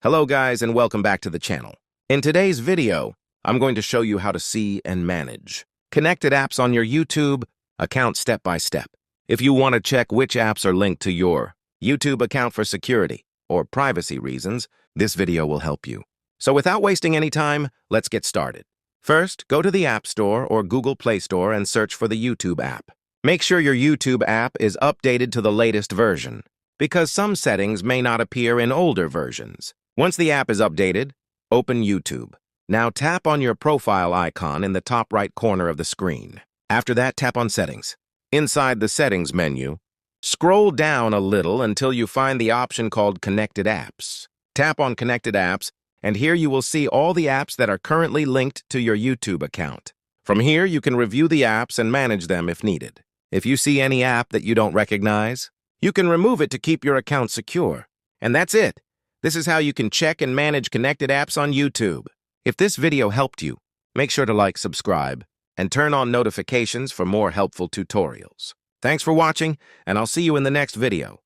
Hello guys and welcome back to the channel. In today's video, I'm going to show you how to see and manage connected apps on your YouTube account step by step. If you want to check which apps are linked to your YouTube account for security or privacy reasons, this video will help you. So without wasting any time, let's get started. First, go to the App Store or Google Play Store and search for the YouTube app. Make sure your YouTube app is updated to the latest version, because some settings may not appear in older versions. Once the app is updated, open YouTube. Now tap on your profile icon in the top right corner of the screen. After that, tap on Settings. Inside the Settings menu, scroll down a little until you find the option called Connected Apps. Tap on Connected Apps, and here you will see all the apps that are currently linked to your YouTube account. From here, you can review the apps and manage them if needed. If you see any app that you don't recognize, you can remove it to keep your account secure. And that's it. This is how you can check and manage connected apps on YouTube. If this video helped you, make sure to like, subscribe, and turn on notifications for more helpful tutorials. Thanks for watching, and I'll see you in the next video.